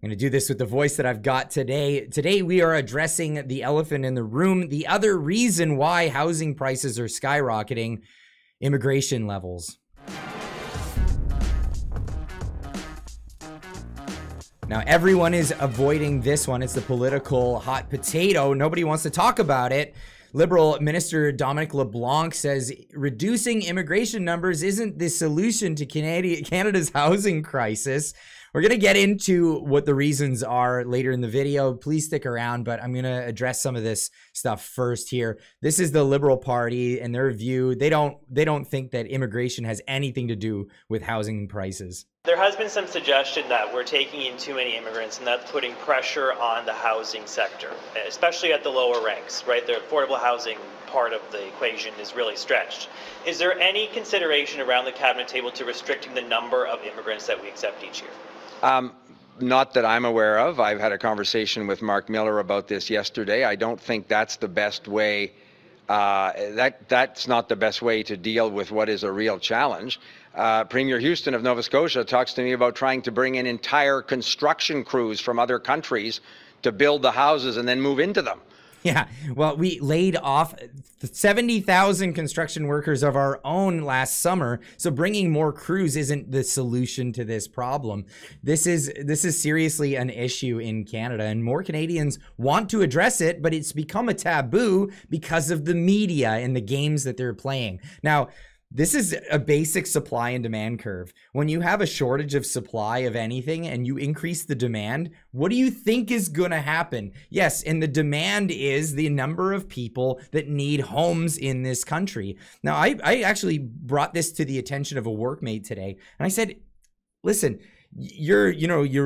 I'm going to do this with the voice that I've got today. Today, we are addressing the elephant in the room. The other reason why housing prices are skyrocketing, immigration levels. Now, everyone is avoiding this one. It's the political hot potato. Nobody wants to talk about it. Liberal Minister Dominic LeBlanc says reducing immigration numbers isn't the solution to Canada's housing crisis. We're going to get into what the reasons are later in the video. Please stick around, but I'm going to address some of this stuff first here. This is the Liberal Party and their view. They don't think that immigration has anything to do with housing prices. There has been some suggestion that we're taking in too many immigrants and that's putting pressure on the housing sector, especially at the lower ranks, right? The affordable housing part of the equation is really stretched. Is there any consideration around the cabinet table to restricting the number of immigrants that we accept each year? Not that I'm aware of. I've had a conversation with Mark Miller about this yesterday. I don't think that's the best way. That's not the best way to deal with what is a real challenge. Premier Houston of Nova Scotia talks to me about trying to bring in entire construction crews from other countries to build the houses and then move into them. Yeah, well, we laid off 70,000 construction workers of our own last summer, so bringing more crews isn't the solution to this problem. This is seriously an issue in Canada, and more Canadians want to address it, but it's become a taboo because of the media and the games that they're playing. Now, this is a basic supply and demand curve. When you have a shortage of supply of anything and you increase the demand, what do you think is going to happen? Yes, and the demand is the number of people that need homes in this country. Now, I actually brought this to the attention of a workmate today, and I said, listen, you're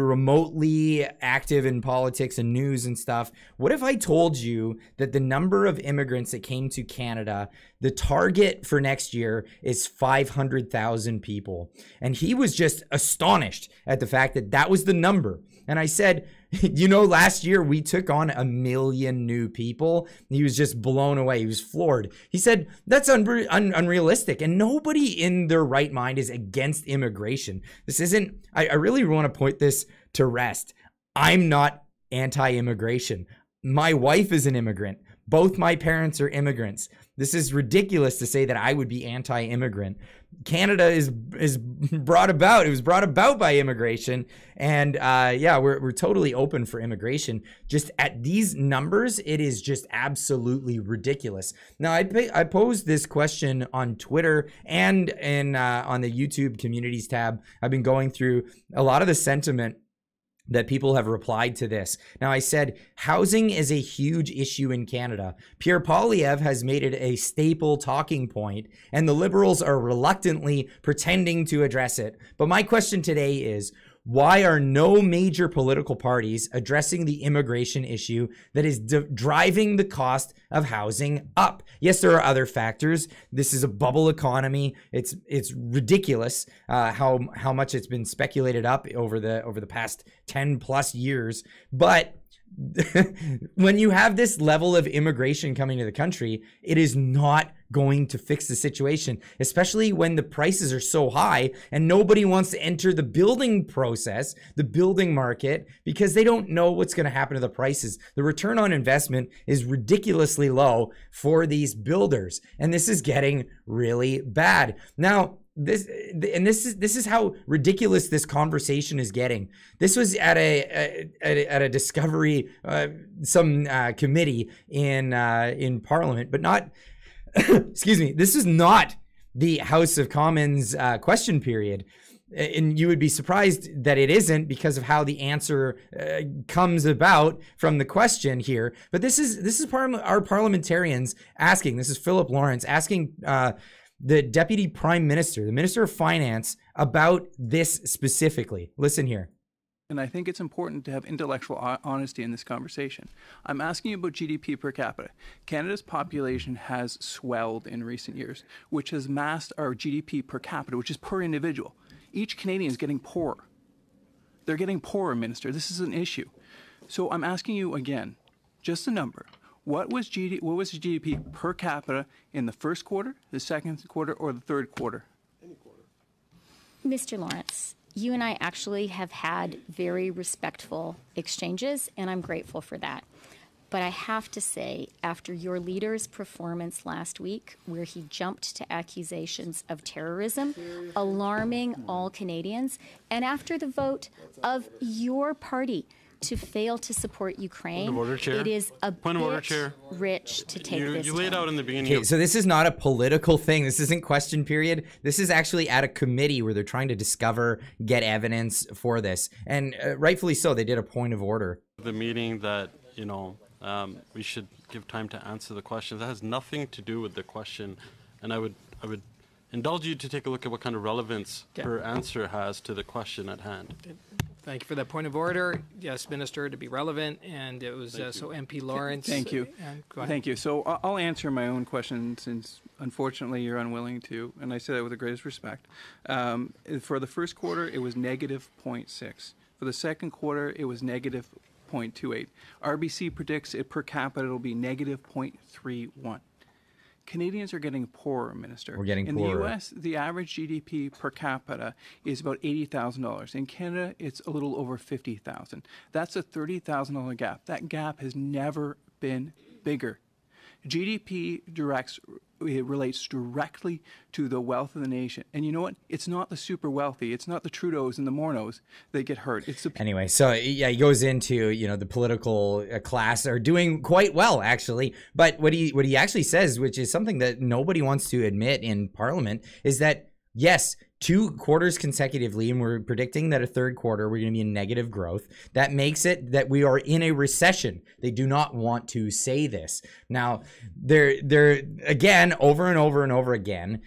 remotely active in politics and news and stuff. What if I told you that the number of immigrants that came to Canada, the target for next year is 500,000 people? And he was just astonished at the fact that that was the number. And I said, last year we took on 1 million new people. He was just blown away. He was floored. He said, that's unrealistic. And nobody in their right mind is against immigration. This isn't, I really want to point this to rest. I'm not anti-immigration. My wife is an immigrant. Both my parents are immigrants. This is ridiculous to say that I would be anti-immigrant. Canada is brought about. It was brought about by immigration, and yeah, we're totally open for immigration. Just at these numbers, it is just absolutely ridiculous. Now, I posed this question on Twitter and on the YouTube communities tab. I've been going through a lot of the sentiment that people have replied to this. Now, I said, housing is a huge issue in Canada. Pierre Poilievre has made it a staple talking point, and the Liberals are reluctantly pretending to address it. But my question today is, why are no major political parties addressing the immigration issue that is driving the cost of housing up? Yes, there are other factors. This is a bubble economy. It's ridiculous how much it's been speculated up over the past 10 plus years. But when you have this level of immigration coming to the country, it is not going to fix the situation, especially when the prices are so high and nobody wants to enter the building process, the building market, because they don't know what's going to happen to the prices. The return on investment is ridiculously low for these builders, and this is getting really bad. Now, this is how ridiculous this conversation is getting. This was at a Discovery committee in Parliament, but not. Excuse me. This is not the House of Commons question period. And you would be surprised that it isn't because of how the answer comes about from the question here. But this is our parliamentarians asking. This is Philip Lawrence asking the Deputy Prime Minister, the Minister of Finance, about this specifically. Listen here. And I think it's important to have intellectual honesty in this conversation. I'm asking you about GDP per capita. Canada's population has swelled in recent years, which has masked our GDP per capita, which is per individual. Each Canadian is getting poorer. They're getting poorer, Minister. This is an issue. So I'm asking you again, just a number. What was GDP per capita in the first quarter, the second quarter, or the third quarter? Mr. Lawrence, you and I actually have had very respectful exchanges, and I'm grateful for that. But I have to say, after your leader's performance last week, where he jumped to accusations of terrorism, alarming all Canadians, and after the vote of your party to fail to support Ukraine, Point of order, Chair. it is a Point of order, Chair. rich to take this You laid tone. out in the beginning. Okay, so this is not a political thing. This isn't question period. This is actually at a committee where they're trying to discover, get evidence for this. And rightfully so, they did a point of order. The meeting that, we should give time to answer the questions. That has nothing to do with the question. And I would indulge you to take a look at what kind of relevance her answer has to the question at hand. Thank you for that point of order. Yes, Minister, to be relevant, and it was so MP Lawrence. Thank you. Go ahead. Thank you. So I'll answer my own question since unfortunately you're unwilling to, and I say that with the greatest respect. For the first quarter, it was negative 0.6. For the second quarter, it was negative 0.28. RBC predicts it per capita will be negative 0.31. Canadians are getting poorer, Minister. We're getting in poorer. In the U.S., the average GDP per capita is about $80,000. In Canada, it's a little over $50,000. That's a $30,000 gap. That gap has never been bigger. GDP relates directly to the wealth of the nation. And you know what? It's not the super wealthy. It's not the Trudeaus and the Morneaus that get hurt. It's the Anyway, so yeah, he goes into, the political class are doing quite well, actually. But what he actually says, which is something that nobody wants to admit in Parliament, is that, yes, 2 quarters consecutively, and we're predicting that a third quarter, we're going to be in negative growth. That makes it that we are in a recession. They do not want to say this. Now, they're again, over and over and over again,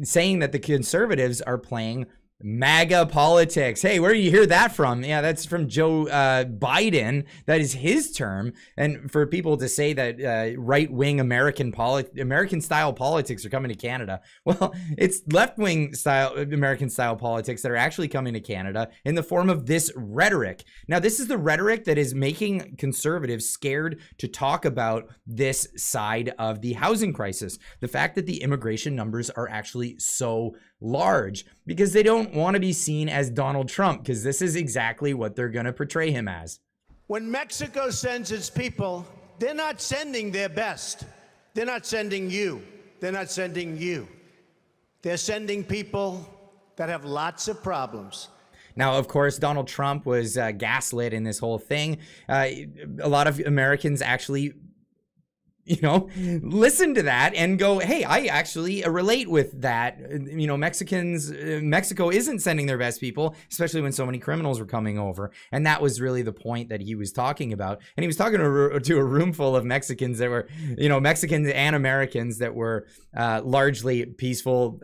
saying that the Conservatives are playing MAGA politics. Hey, where do you hear that from? Yeah, that's from Joe Biden. That is his term. And for people to say that right-wing American-style politics are coming to Canada, well, it's left-wing style American-style politics that are actually coming to Canada in the form of this rhetoric. Now, this is the rhetoric that is making Conservatives scared to talk about this side of the housing crisis. The fact that the immigration numbers are actually so large because they don't want to be seen as Donald Trump, because this is exactly what they're going to portray him as. When Mexico sends its people, they're not sending their best. They're not sending you. They're not sending you. They're sending people that have lots of problems. Now, of course, Donald Trump was gaslit in this whole thing. A lot of Americans actually listen to that and go, hey, I actually relate with that. Mexico isn't sending their best people, especially when so many criminals were coming over. And that was really the point that he was talking about. And he was talking to a room full of Mexicans that were, Mexicans and Americans that were largely peaceful,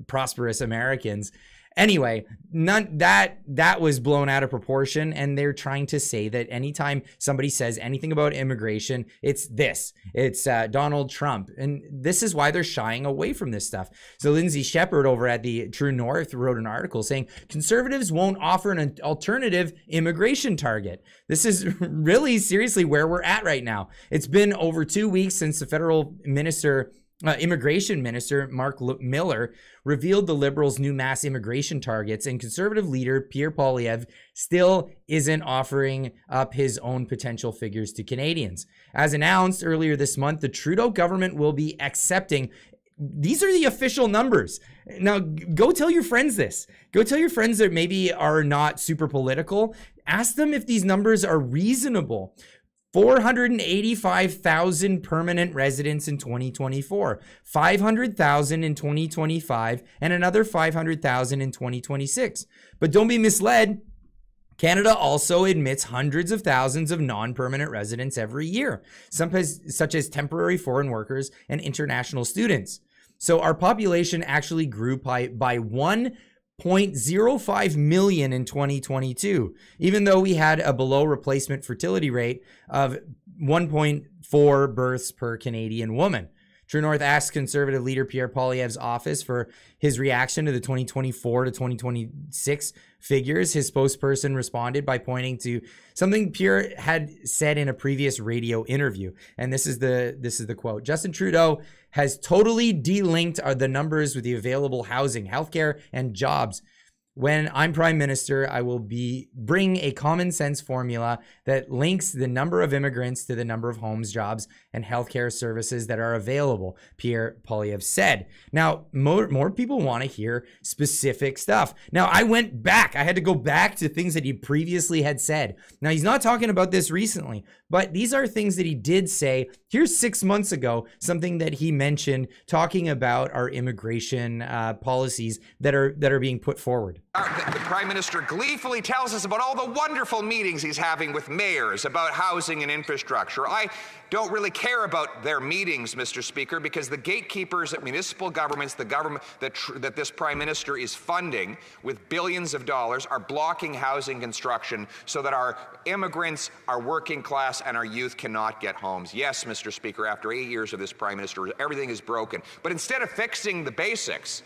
prosperous Americans. Anyway, that was blown out of proportion, and they're trying to say that anytime somebody says anything about immigration, it's Donald Trump, and this is why they're shying away from this stuff. So Lindsay Shepherd over at the True North wrote an article saying Conservatives won't offer an alternative immigration target. This is really seriously where we're at right now. It's been over 2 weeks since the federal immigration minister Mark Miller revealed the Liberals' new mass immigration targets, and Conservative leader Pierre Poilievre still isn't offering up his own potential figures to Canadians. As announced earlier this month, the Trudeau government will be accepting. These are the official numbers. Now, go tell your friends this. Go tell your friends that maybe are not super political. Ask them if these numbers are reasonable. 485,000 permanent residents in 2024, 500,000 in 2025, and another 500,000 in 2026. But don't be misled. Canada also admits hundreds of thousands of non-permanent residents every year, such as temporary foreign workers and international students. So our population actually grew by 1.05 million in 2022, even though we had a below replacement fertility rate of 1.4 births per Canadian woman. True North asked Conservative leader Pierre Poilievre's office for his reaction to the 2024 to 2026 figures. His spokesperson responded by pointing to something Pierre had said in a previous radio interview. And this is the quote. Justin Trudeau has totally delinked the numbers with the available housing, healthcare, and jobs. When I'm prime minister, I will bring a common sense formula that links the number of immigrants to the number of homes, jobs, and healthcare services that are available, Pierre Poilievre said. Now, more people want to hear specific stuff. Now, I went back. I had to go back to things that he previously had said. Now, he's not talking about this recently, but these are things that he did say. Here's 6 months ago, something that he mentioned talking about our immigration policies that are being put forward. The Prime Minister gleefully tells us about all the wonderful meetings he's having with mayors about housing and infrastructure. I don't really care about their meetings, Mr. Speaker, because the gatekeepers at municipal governments, the government that this Prime Minister is funding with billions of dollars, are blocking housing construction so that our immigrants, our working class, and our youth cannot get homes. Yes, Mr. Speaker, after 8 years of this Prime Minister, everything is broken. But instead of fixing the basics,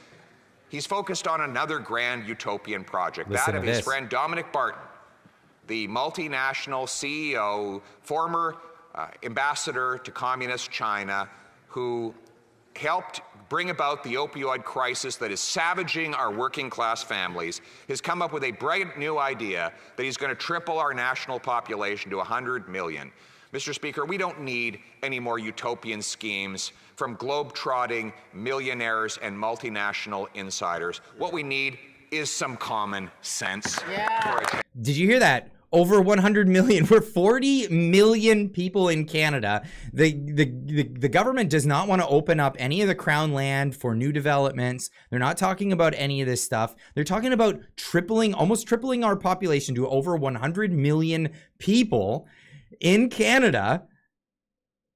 he's focused on another grand utopian project, that of his friend Dominic Barton, the multinational CEO, former ambassador to communist China, who helped bring about the opioid crisis that is savaging our working class families, has come up with a bright new idea that he's going to triple our national population to 100 million. Mr. Speaker, we don't need any more utopian schemes from globe-trotting millionaires and multinational insiders. What we need is some common sense. Yeah. Did you hear that? Over 100 million. We're 40 million people in Canada. The government does not want to open up any of the Crown land for new developments. They're not talking about any of this stuff. They're talking about almost tripling our population to over 100 million people in Canada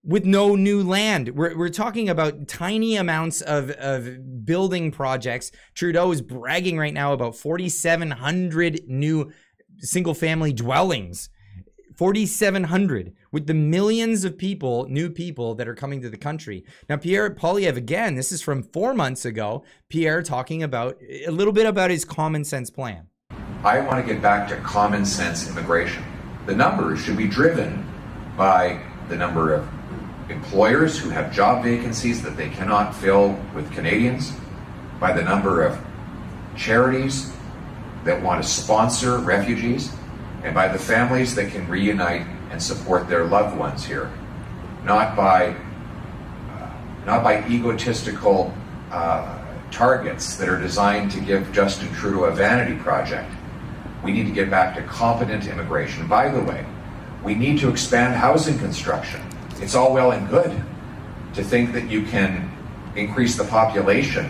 with no new land. We're talking about tiny amounts of building projects. Trudeau is bragging right now about 4,700 new single-family dwellings. 4,700 with the millions of people, new people that are coming to the country. Now, Pierre Poilievre, again, this is from 4 months ago. Pierre talking about a little bit about his common sense plan. I want to get back to common sense immigration. The numbers should be driven by the number of employers who have job vacancies that they cannot fill with Canadians, by the number of charities that want to sponsor refugees, and by the families that can reunite and support their loved ones here. Not by egotistical targets that are designed to give Justin Trudeau a vanity project. We need to get back to competent immigration. By the way, we need to expand housing construction. It's all well and good to think that you can increase the population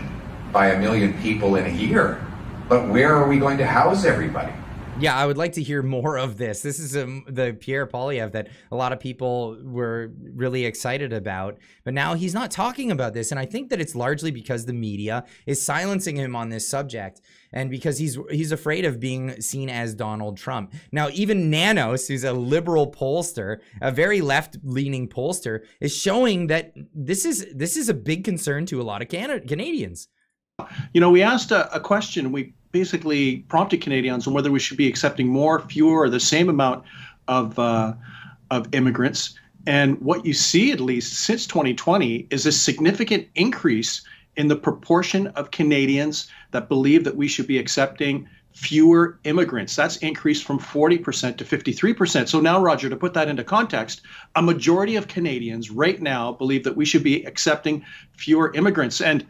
by 1 million people in a year. But where are we going to house everybody? Yeah, I would like to hear more of this. This is the Pierre Poilievre that a lot of people were really excited about. But now he's not talking about this. And I think that it's largely because the media is silencing him on this subject. And because he's afraid of being seen as Donald Trump. Now, even Nanos, who's a liberal pollster, a very left-leaning pollster, is showing that this is a big concern to a lot of Canadians. You know, we asked a question. We basically prompted Canadians on whether we should be accepting more, fewer, or the same amount of immigrants. And what you see, at least since 2020, is a significant increase in the proportion of Canadians that believe that we should be accepting fewer immigrants. That's increased from 40% to 53%. So now, Roger, to put that into context, a majority of Canadians right now believe that we should be accepting fewer immigrants. And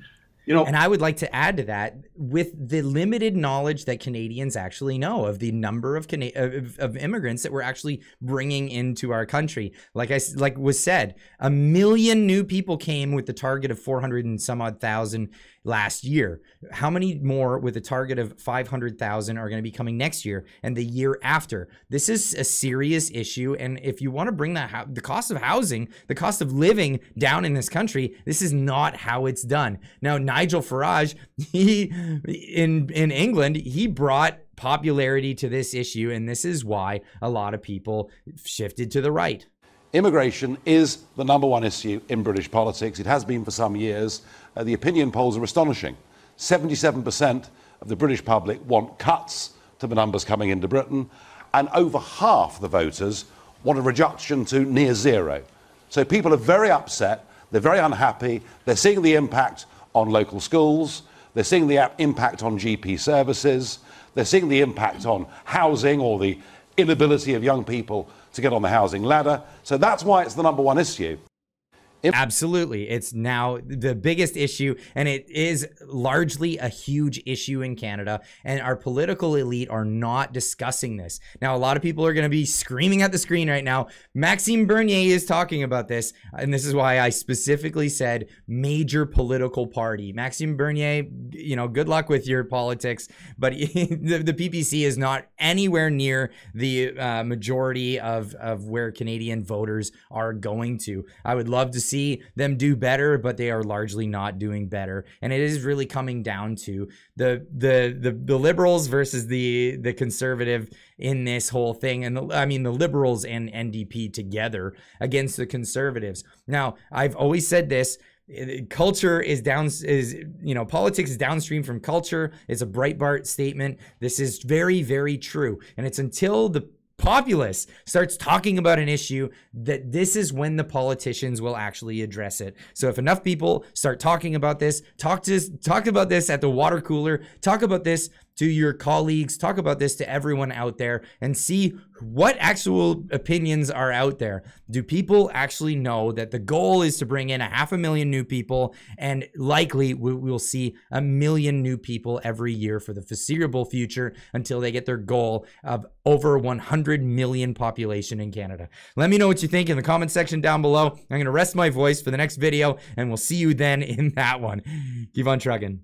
and I would like to add to that, with the limited knowledge that Canadians actually know of the number of immigrants that we're actually bringing into our country. Like was said, 1 million new people came with the target of 400 and some odd thousand last year. How many more with a target of 500,000 are going to be coming next year and the year after? This is a serious issue. And if you want to bring the cost of housing, the cost of living down in this country, this is not how it's done. Now, Nigel Farage, in England, he brought popularity to this issue. And this is why a lot of people shifted to the right. Immigration is the #1 issue in British politics. It has been for some years. The opinion polls are astonishing. 77% of the British public want cuts to the numbers coming into Britain, and over half the voters want a reduction to near zero. So people are very upset, they're very unhappy, they're seeing the impact on local schools, They're seeing the impact on GP services. They're seeing the impact on housing or the inability of young people to get on the housing ladder. So that's why it's the number one issue. Absolutely. It's now the biggest issue, and it is largely a huge issue in Canada, and our political elite are not discussing this. Now, a lot of people are going to be screaming at the screen right now. Maxime Bernier is talking about this, and this is why I specifically said major political party. Maxime Bernier, you know, good luck with your politics, but the PPC is not anywhere near the majority of where Canadian voters are going to. I would love to see them do better, but they are largely not doing better, and it is really coming down to the Liberals versus the Conservative in this whole thing, and the Liberals and NDP together against the Conservatives. Now, I've always said this. Culture politics is downstream from culture. It's a Breitbart statement. This is very, very true, and it's until the populace starts talking about an issue that this is when the politicians will actually address it. So if enough people start talking about this, talk about this at the water cooler, talk about this to your colleagues, talk about this to everyone out there, and see what actual opinions are out there. Do people actually know that the goal is to bring in 500,000 new people, and likely we'll see 1 million new people every year for the foreseeable future until they get their goal of over 100 million population in Canada? Let me know what you think in the comment section down below. I'm going to rest my voice for the next video, and we'll see you then in that one. Keep on trucking.